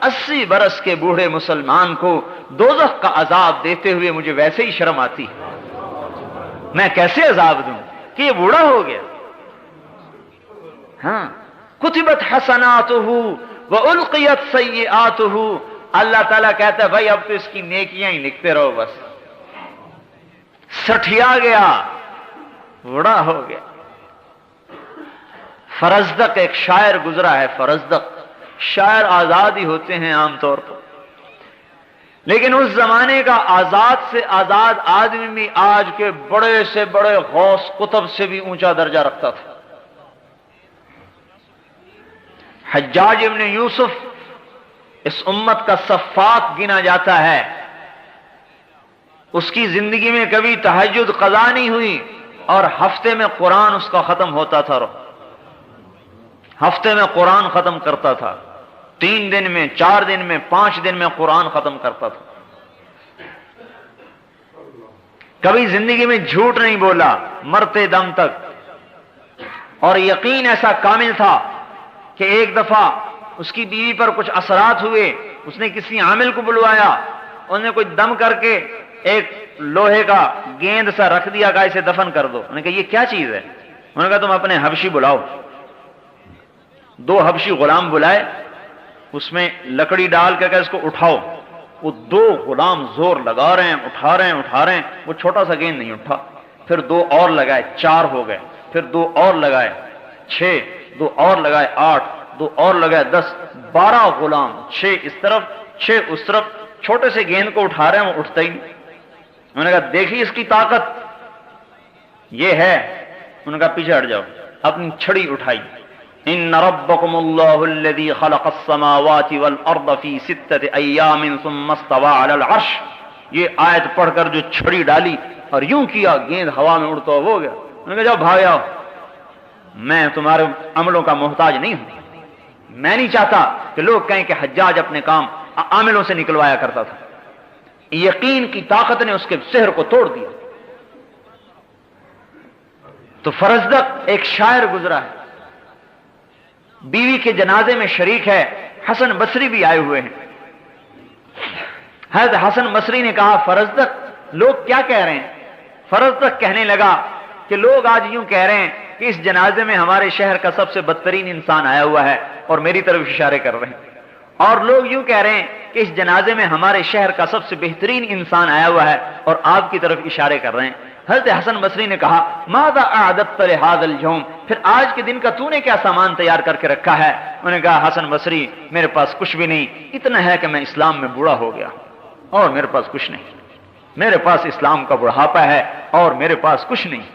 80 برس کے بوڑھے مسلمان کو دوزخ کا عذاب دیتے ہوئے مجھے ویسے ہی شرم آتی ہے، میں کیسے عذاب دوں. کہ یہ بوڑھا ہو گیا. ہاں کتبت حسناتہ والقیت سیئاتہ. اللہ تعالیٰ کہتا ہے بھائی اب تو اس کی نیکیاں ہی لکھتے رہو، بس سٹھیا گیا، بوڑھا ہو گیا. فرزدق ایک شاعر گزرا ہے. فرزدق شاعر آزاد ہی ہوتے ہیں عام طور پر، لیکن اس زمانے کا آزاد سے آزاد آدمی بھی آج کے بڑے سے بڑے غوث قطب سے بھی اونچا درجہ رکھتا تھا. حجاج ابن یوسف اس امت کا سفاک گنا جاتا ہے. اس کی زندگی میں کبھی تہجد قضا نہیں ہوئی اور ہفتے میں قرآن اس کا ختم ہوتا تھا. ہفتے میں قرآن ختم کرتا تھا، 3 دن میں، 4 دن میں، 5 دن میں قرآن ختم کرتا تھا. کبھی زندگی میں جھوٹ نہیں بولا مرتے دم تک. اور یقین ایسا کامل تھا کہ ایک دفعہ اس کی بیوی پر کچھ اثرات ہوئے، اس نے کسی عامل کو بلوایا، انہوں نے کوئی دم کر کے ایک لوہے کا گیند سا رکھ دیا، کہا اسے دفن کر دو. انہوں نے کہا یہ کیا چیز ہے؟ انہوں نے کہا تم اپنے حبشی بلاؤ. 2 حبشی غلام بلائے، اس میں لکڑی ڈال کے اس کو اٹھاؤ. وہ 2 غلام زور لگا رہے ہیں، اٹھا رہے ہیں، وہ چھوٹا سا گیند نہیں اٹھا. پھر 2 اور لگائے، 4 ہو گئے. پھر 2 اور لگائے، 6. 2 اور لگائے، 8. 2 اور لگائے، 10. 12 غلام، 6 اس طرف 6 اس طرف، چھوٹے سے گیند کو اٹھا رہے ہیں، وہ اٹھتا ہی نہیں. انہوں نے کہا دیکھیے اس کی طاقت یہ ہے. انہوں نے کہا پیچھے ہٹ جاؤ. اپنی چھڑی اٹھائی. ان ربکم اللہ الذی خلق السماوات والارض فی 6 ایام ثم استوى علی العرش. یہ آیت پڑھ کر جو چھڑی ڈالی اور یوں کیا، گیند ہوا میں اڑتا ہو گیا. انہوں نے کہا جاؤ بھاگ جاؤ، میں تمہارے عملوں کا محتاج نہیں ہوں. میں نہیں چاہتا کہ لوگ کہیں کہ حجاج اپنے کام عاملوں سے نکلوایا کرتا تھا. یقین کی طاقت نے اس کے سحر کو توڑ دیا. تو فرزدق ایک شاعر گزرا ہے، بیوی کے جنازے میں شریک ہے. حسن بصری بھی آئے ہوئے ہیں. حضرت حسن بصری نے کہا فرزدق لوگ کیا کہہ رہے ہیں؟ فرزدق کہنے لگا کہ لوگ آج یوں کہہ رہے ہیں کہ اس جنازے میں ہمارے شہر کا سب سے بدترین انسان آیا ہوا ہے اور میری طرف اشارے کر رہے ہیں. اور لوگ یوں کہہ رہے ہیں کہ اس جنازے میں ہمارے شہر کا سب سے بہترین انسان آیا ہوا ہے اور آپ کی طرف اشارے کر رہے ہیں. حضرت حسن بصری نے کہا ماذا اعددت لهذا اليوم، پھر آج کے دن کا تو نے کیا سامان تیار کر کے رکھا ہے؟ انہوں نے کہا حسن بصری میرے پاس کچھ بھی نہیں، اتنا ہے کہ میں اسلام میں بوڑھا ہو گیا اور میرے پاس کچھ نہیں. میرے پاس اسلام کا بڑھاپا ہے اور میرے پاس کچھ نہیں.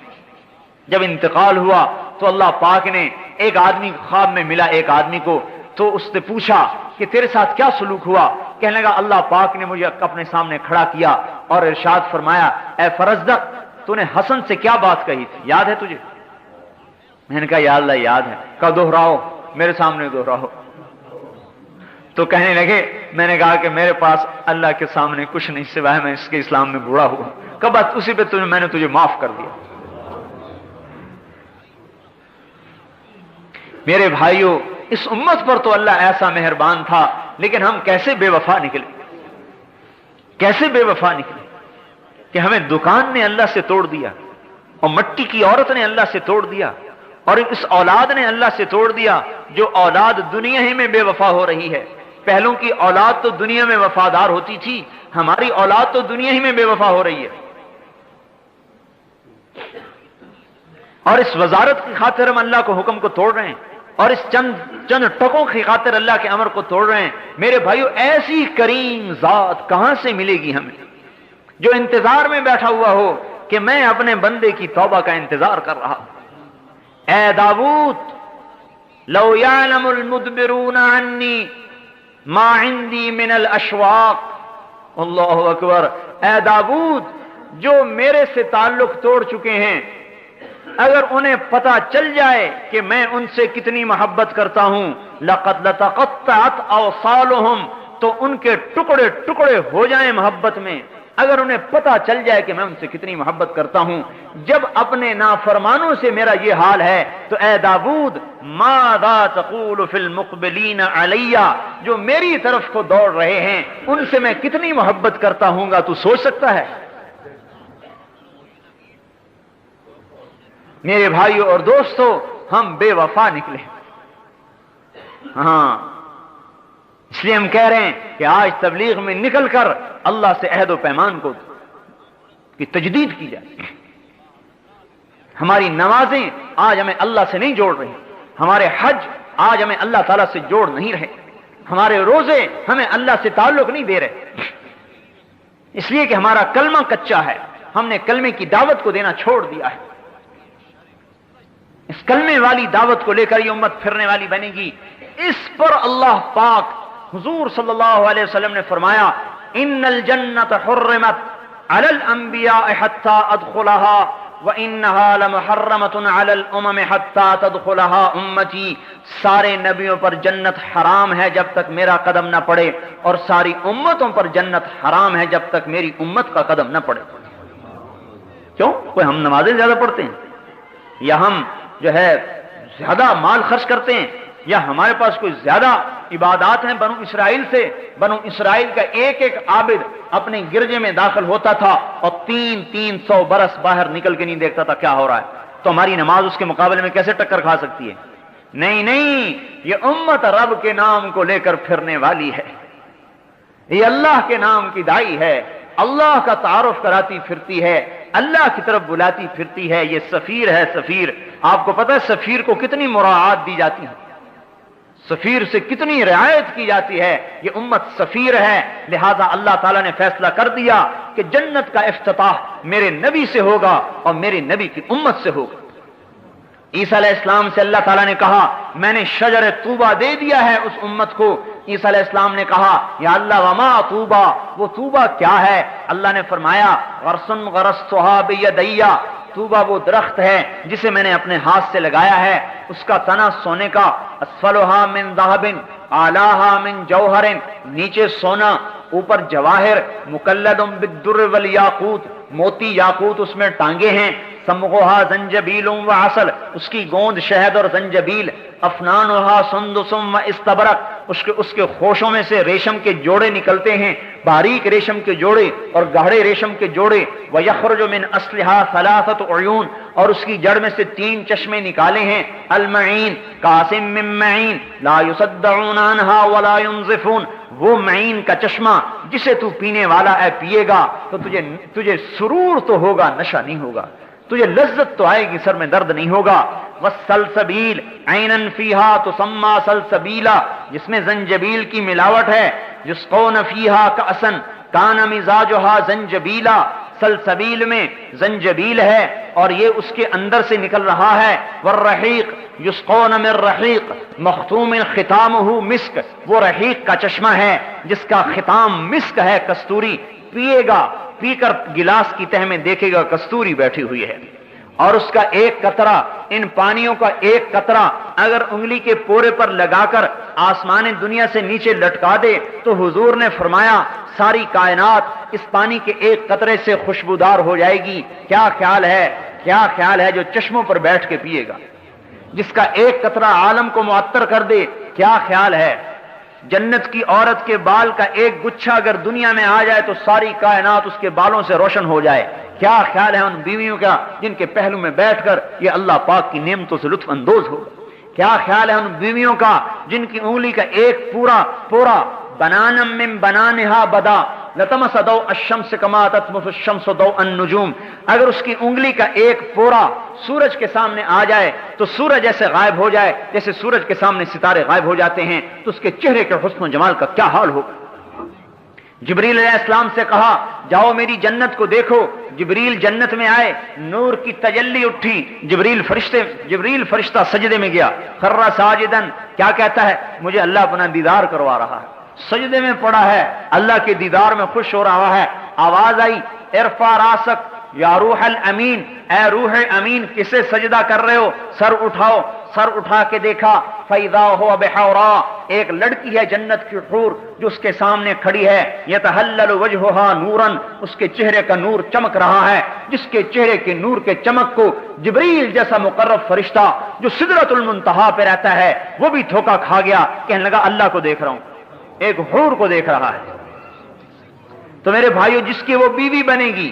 جب انتقال ہوا تو اللہ پاک نے ایک آدمی خواب میں ملا ایک آدمی کو، تو اس نے پوچھا کہ تیرے ساتھ کیا سلوک ہوا؟ کہنے لگا اللہ پاک نے مجھے اپنے سامنے کھڑا کیا اور ارشاد فرمایا اے فرزدق تو نے حسن سے کیا بات کہی تھی، یاد ہے تجھے؟ میں نے کہا یا اللہ یاد ہے. کہا دہراؤ، میرے سامنے دہراؤ. تو کہنے لگے میں نے کہا کہ میرے پاس اللہ کے سامنے کچھ نہیں سوائے میں اس کے اسلام میں بوڑھا ہوا. کہا بس اسی پہ میں نے تجھے معاف کر دیا. میرے بھائیوں اس امت پر تو اللہ ایسا مہربان تھا، لیکن ہم کیسے بے وفا نکلے، کیسے بے وفا نکلے کہ ہمیں دکان نے اللہ سے توڑ دیا اور مٹی کی عورت نے اللہ سے توڑ دیا اور اس اولاد نے اللہ سے توڑ دیا. جو اولاد دنیا ہی میں بے وفا ہو رہی ہے. پہلوں کی اولاد تو دنیا میں وفادار ہوتی تھی، ہماری اولاد تو دنیا ہی میں بے وفا ہو رہی ہے. اور اس وزارت کی خاطر ہم اللہ کو حکم کو توڑ رہے ہیں اور اس چند ٹکوں کی خاطر اللہ کے امر کو توڑ رہے ہیں. میرے بھائیو ایسی کریم ذات کہاں سے ملے گی ہمیں جو انتظار میں بیٹھا ہوا ہو کہ میں اپنے بندے کی توبہ کا انتظار کر رہا. اے داؤد لو یعلم المدبرون عنی ما عندی من الاشواق. اللہ اکبر. اے داؤد جو میرے سے تعلق توڑ چکے ہیں اگر انہیں پتا چل جائے کہ میں ان سے کتنی محبت کرتا ہوں لقد لتقطعت اوصالهم، تو ان کے ٹکڑے ٹکڑے ہو جائیں محبت میں. اگر انہیں پتا چل جائے کہ میں ان سے کتنی محبت کرتا ہوں. جب اپنے نافرمانوں سے میرا یہ حال ہے تو اے داؤد ماذا تقول فی المقبلین علی، جو میری طرف کو دوڑ رہے ہیں ان سے میں کتنی محبت کرتا ہوں گا تو سوچ سکتا ہے؟ میرے بھائیوں اور دوستوں، ہم بے وفا نکلے، ہاں، اس لیے ہم کہہ رہے ہیں کہ آج تبلیغ میں نکل کر اللہ سے عہد و پیمان کی تجدید کی جائے۔ ہماری نمازیں آج ہمیں اللہ سے نہیں جوڑ رہی، ہمارے حج آج ہمیں اللہ تعالیٰ سے جوڑ نہیں رہے، ہمارے روزے ہمیں اللہ سے تعلق نہیں دے رہے، اس لیے کہ ہمارا کلمہ کچا ہے، ہم نے کلمے کی دعوت کو دینا چھوڑ دیا ہے۔ اس کلمے والی دعوت کو لے کر یہ امت پھرنے والی بنے گی۔ اس پر اللہ پاک حضور صلی اللہ علیہ وسلم نے فرمایا، ان الجنت حرمت علی الانبیاء حتی ادخلها وانها لمحرمۃ علی الامم حتی تدخلها امتی، سارے نبیوں پر جنت حرام ہے جب تک میرا قدم نہ پڑے، اور ساری امتوں پر جنت حرام ہے جب تک میری امت کا قدم نہ پڑے۔ کیوں؟ کوئی ہم نمازیں زیادہ پڑھتے ہیں، یا ہم جو ہے زیادہ مال خرچ کرتے ہیں، یا ہمارے پاس کوئی زیادہ عبادات ہیں بنو اسرائیل سے؟ بنو اسرائیل کا ایک ایک عابد اپنے گرجے میں داخل ہوتا تھا اور 300 برس باہر نکل کے نہیں دیکھتا تھا کیا ہو رہا ہے، تو ہماری نماز اس کے مقابلے میں کیسے ٹکر کھا سکتی ہے؟ نہیں، یہ امت رب کے نام کو لے کر پھرنے والی ہے، یہ اللہ کے نام کی دائی ہے، اللہ کا تعارف کراتی پھرتی ہے، اللہ کی طرف بلاتی پھرتی ہے، یہ سفیر ہے۔ سفیر، آپ کو پتہ ہے سفیر کو کتنی مراعات دی جاتی ہے، سفیر سے کتنی رعایت کی جاتی ہے، یہ امت سفیر ہے، لہذا اللہ تعالیٰ نے فیصلہ کر دیا کہ جنت کا افتتاح میرے نبی سے ہوگا اور میرے نبی کی امت سے ہوگا۔ عیسیٰ علیہ السلام سے اللہ تعالیٰ نے کہا میں نے شجر طوبہ دے دیا ہے اس امت کو۔ عیسیٰ علیہ السلام نے کہا یا اللہ وما طوبہ، وہ طوبہ کیا ہے؟ اللہ نے فرمایا غرسن غرستھا بیدیا، طوبہ وہ درخت ہے جسے میں نے اپنے ہاتھ سے لگایا ہے، اس کا تنا سونے کا، اسفلھا من ذہب اعلیھا من جوہر، نیچے سونا اوپر جواہر، مکلد بالدر والیاقوت، موتی یاقوت اس میں ٹانگے ہیں، سمغھا زنجبیل وعسل، اس کی گوند شہد اور زنجبیل، افنانھا سندس واستبرق، اس کے خوشوں میں سے ریشم کے جوڑے نکلتے ہیں، باریک ریشم کے جوڑے اور گہرے ریشم کے جوڑے، ویخرج من اصلھا ثلاثۃ عیون، اور اس کی جڑ میں سے 3 چشمے نکالے ہیں، المعین قاسم من معین لا يصدعون عنها ولا ينزفون، وہ معین کا چشمہ جسے تو پینے والا ہے پیے گا تو تجھے سرور تو ہوگا، نشہ نہیں ہوگا، تجھے لذت تو آئے گی، سر میں درد نہیں ہوگا۔ والسلسبیل عینا فیہا تسمی سلسبیلا، جس میں زنجبیل کی ملاوٹ ہے، یسقون فیہا کأسا کان مزاجھا زنجبیلا، سلسبیل میں زنجبیل ہے اور یہ اس کے اندر سے نکل رہا ہے۔ والرحیق یسقون من رحیق مختوم ختامہ مسک، وہ رحیق کا چشمہ ہے جس کا ختام مسک ہے، کستوری، پیے گا، پی کر گلاس کی تہ میں دیکھے گا کستوری بیٹھی ہوئی ہے، اور اس کا ایک قطرہ، ان پانیوں کا ایک قطرہ اگر انگلی کے پورے پر لگا کر آسمان دنیا سے نیچے لٹکا دے تو حضور نے فرمایا ساری کائنات اس پانی کے ایک قطرے سے خوشبودار ہو جائے گی۔ کیا خیال ہے جو چشموں پر بیٹھ کے پیے گا، جس کا ایک قطرہ عالم کو معطر کر دے؟ کیا خیال ہے جنت کی عورت کے بال کا ایک گچھا اگر دنیا میں آ جائے تو ساری کائنات اس کے بالوں سے روشن ہو جائے؟ کیا خیال ہے ان بیویوں کا جن کے پہلو میں بیٹھ کر یہ اللہ پاک کی نعمتوں سے لطف اندوز ہوگا؟ کیا خیال ہے ان بیویوں کا جن کی انگلی کا ایک پورا بنانم من بنانہا بدا لتمس ضوء الشمس کما تطمس الشمس ضوء النجوم، اگر اس کی انگلی کا ایک پورا سورج کے سامنے آ جائے تو سورج ایسے غائب ہو جائے جیسے سورج کے سامنے ستارے غائب ہو جاتے ہیں، تو اس کے چہرے کے حسن و جمال کا کیا حال ہوگا؟ جبریل علیہ السلام سے کہا جاؤ میری جنت کو دیکھو، جبریل جنت میں آئے، نور کی تجلی اٹھی، جبریل فرشتہ سجدے میں گیا، خر ساجدن، کیا کہتا ہے؟ مجھے اللہ اپنا دیدار کروا رہا ہے، سجدے میں پڑا ہے، اللہ کے دیدار میں خوش ہو رہا ہے۔ آواز آئی ارفع راسک یا روح الامین، اے روح امین کسے سجدہ کر رہے ہو؟ سر اٹھاؤ، سر اٹھا کے دیکھا فَإِذَا هُوَ بِحَوْرَا، ایک لڑکی ہے جنت کی حور جو اس کے سامنے کھڑی ہے، يَتَهَلَّلُ وَجْهُهَا نُورًا، اس کے چہرے کا نور چمک رہا ہے، جس کے چہرے کے نور کے چمک کو جبریل جیسا مقرب فرشتہ جو سدرۃ المنتہا پہ رہتا ہے وہ بھی دھوکا کھا گیا، کہنے لگا اللہ کو دیکھ رہا ہوں، ایک حور کو دیکھ رہا ہے۔ تو میرے بھائیو جس کی وہ بیوی بنے گی،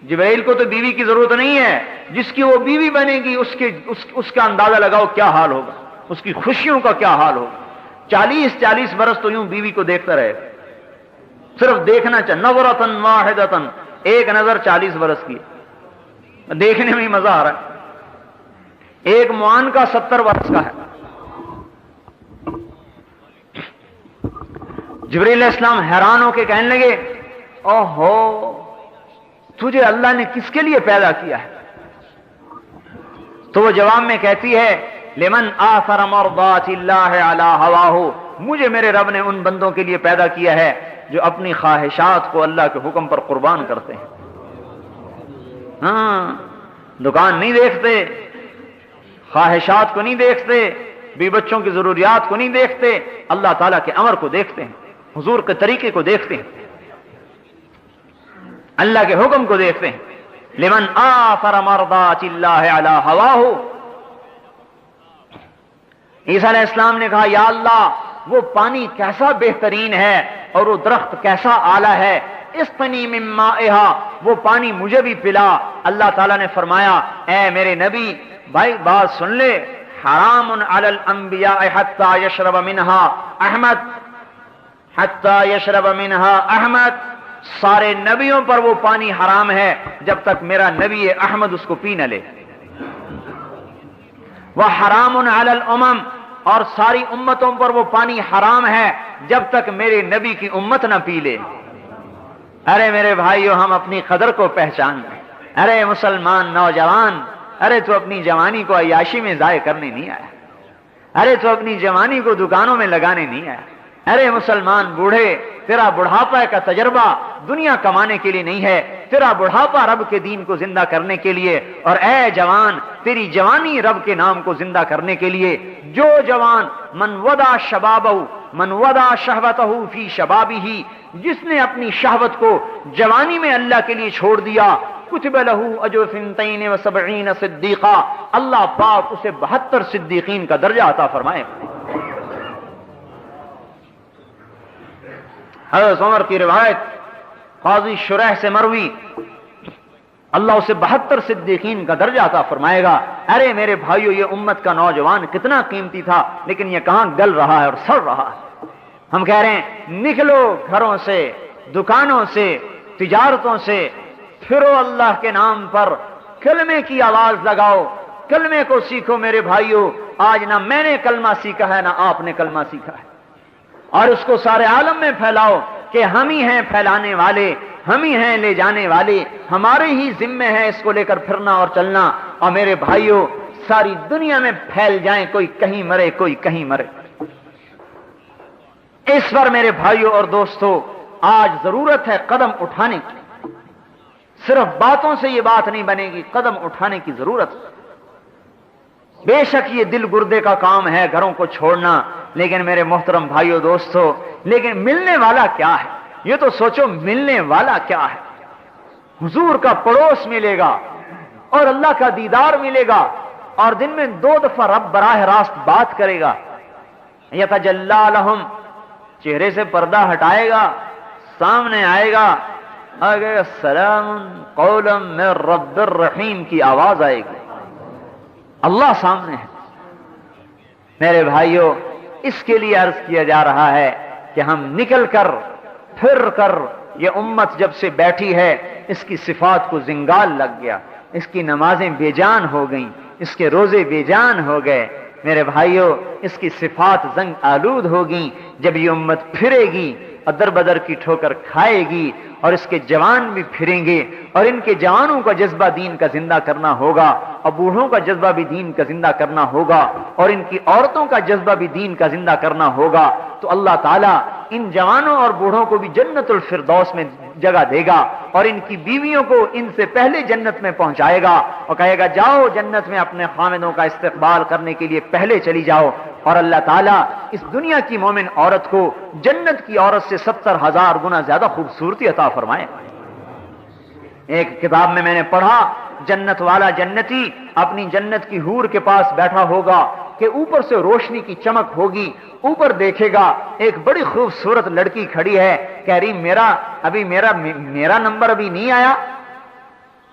جبرائیل کو تو بیوی کی ضرورت نہیں ہے، جس کی وہ بیوی بنے گی اس کا اندازہ لگاؤ کیا حال ہوگا، اس کی خوشیوں کا کیا حال ہوگا۔ 40 برس تو یوں بیوی کو دیکھتا رہے، صرف دیکھنا چاہیے، نظرۃ واحدۃ، ایک نظر 40 برس کی، دیکھنے میں ہی مزہ آ رہا ہے۔ ایک معان کا 70 برس کا ہے۔ جبرائیل علیہ السلام حیران ہو کے کہنے لگے اوہو، تجھے اللہ نے کس کے لیے پیدا کیا ہے؟ تو وہ جواب میں کہتی ہے لمن آثر مرضات اللہ علی ہواہ، مجھے میرے رب نے ان بندوں کے لیے پیدا کیا ہے جو اپنی خواہشات کو اللہ کے حکم پر قربان کرتے ہیں۔ ہاں، دکان نہیں دیکھتے، خواہشات کو نہیں دیکھتے، بی بچوں کی ضروریات کو نہیں دیکھتے، اللہ تعالیٰ کے امر کو دیکھتے ہیں، حضور کے طریقے کو دیکھتے ہیں، اللہ کے حکم کو دیکھتے ہیں۔ لمن آثر مرضات اللہ علی ہواہ، عیسیٰ علیہ السلام نے کہا یا اللہ وہ پانی کیسا بہترین ہے اور وہ درخت کیسا اعلیٰ ہے، اسقنی من مائہا، وہ پانی مجھے بھی پلا۔ اللہ تعالیٰ نے فرمایا اے میرے نبی بھائی بات سن لے، حرام علی الانبیاء حتی یشرب منہا احمد، حتی یشرب منہا احمد، سارے نبیوں پر وہ پانی حرام ہے جب تک میرا نبی احمد اس کو پی نہ لے۔ وحرام علی الامم، اور ساری امتوں پر وہ پانی حرام ہے جب تک میرے نبی کی امت نہ پی لے۔ ارے میرے بھائیو، ہم اپنی قدر کو پہچان لیں۔ ارے مسلمان نوجوان، ارے تو اپنی جوانی کو عیاشی میں ضائع کرنے نہیں آیا، ارے تو اپنی جوانی کو دکانوں میں لگانے نہیں آیا۔ ارے مسلمان بوڑھے، تیرا بڑھاپا کا تجربہ دنیا کمانے کے لیے نہیں ہے، تیرا بڑھاپا رب کے دین کو زندہ کرنے کے لیے، اور اے جوان تیری جوانی رب کے نام کو زندہ کرنے کے لیے۔ جو جوان من ودا شبابہ، من ودا شہوتہ فی شبابہ، جس نے اپنی شہوت کو جوانی میں اللہ کے لیے چھوڑ دیا، کتب لہ اجر 72 صدیقہ، اللہ پاک اسے 72 صدیقین کا درجہ عطا فرمائے۔ حضرت عمر کی روایت قاضی شریح سے مروی، اللہ اسے 72 صدیقین کا درجہ عطا فرمائے گا۔ ارے میرے بھائیو، یہ امت کا نوجوان کتنا قیمتی تھا، لیکن یہ کہاں گل رہا ہے اور سڑ رہا ہے۔ ہم کہہ رہے ہیں نکلو گھروں سے، دکانوں سے، تجارتوں سے، پھرو اللہ کے نام پر، کلمے کی آواز لگاؤ، کلمے کو سیکھو میرے بھائیو۔ آج نہ میں نے کلمہ سیکھا ہے نہ آپ نے کلمہ سیکھا ہے، اور اس کو سارے عالم میں پھیلاؤ کہ ہم ہی ہیں پھیلانے والے، ہم ہی ہیں لے جانے والے، ہمارے ہی ذمے ہے اس کو لے کر پھرنا اور چلنا۔ اور میرے بھائیو، ساری دنیا میں پھیل جائیں، کوئی کہیں مرے کوئی کہیں مرے۔ اس پر میرے بھائیو اور دوستو آج ضرورت ہے قدم اٹھانے کی، صرف باتوں سے یہ بات نہیں بنے گی، قدم اٹھانے کی ضرورت۔ بے شک یہ دل گردے کا کام ہے گھروں کو چھوڑنا، لیکن میرے محترم بھائیو دوستو، لیکن ملنے والا کیا ہے؟ یہ تو سوچو ملنے والا کیا ہے؟ حضور کا پڑوس ملے گا اور اللہ کا دیدار ملے گا، اور دن میں 2 دفعہ رب براہ راست بات کرے گا۔ یتجلی لہم، چہرے سے پردہ ہٹائے گا، سامنے آئے گا، آگے سلام قولا من رب الرحیم کی آواز آئے گی، اللہ سامنے ہے۔ میرے بھائیو، اس کے لیے عرض کیا جا رہا ہے کہ ہم نکل کر پھر کر، یہ امت جب سے بیٹھی ہے اس کی صفات کو زنگال لگ گیا، اس کی نمازیں بے جان ہو گئیں، اس کے روزے بے جان ہو گئے۔ میرے بھائیو، اس کی صفات زنگ آلود ہوگی۔ جب یہ امت پھرے گی، ادر بدر کی ٹھوکر کھائے گی، اور اس کے جوان بھی پھریں گے، اور ان کے جوانوں کا جذبہ دین کا زندہ کرنا ہوگا، اور بوڑھوں کا جذبہ بھی دین کا زندہ کرنا ہوگا، اور ان کی عورتوں کا جذبہ بھی دین کا زندہ کرنا ہوگا، تو اللہ تعالیٰ ان جوانوں اور بوڑھوں کو بھی جنت الفردوس میں جگہ دے گا، اور ان کی بیویوں کو ان سے پہلے جنت میں پہنچائے گا، اور کہے گا جاؤ جنت میں اپنے خامدوں کا استقبال کرنے کے لیے پہلے چلی جاؤ۔ اور اللہ تعالیٰ اس دنیا کی مومن عورت کو جنت کی عورت سے 70,000 گنا زیادہ خوبصورتی عطا فرمائے۔ ایک کتاب میں نے پڑھا، جنت والا جنتی اپنی جنت کی حور کے پاس بیٹھا ہوگا کہ اوپر سے روشنی کی چمک ہوگی، اوپر دیکھے گا ایک بڑی خوبصورت لڑکی کھڑی ہے، کہہ رہی میرا نمبر ابھی نہیں آیا،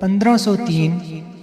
1503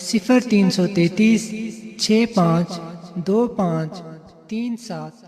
0333 652537।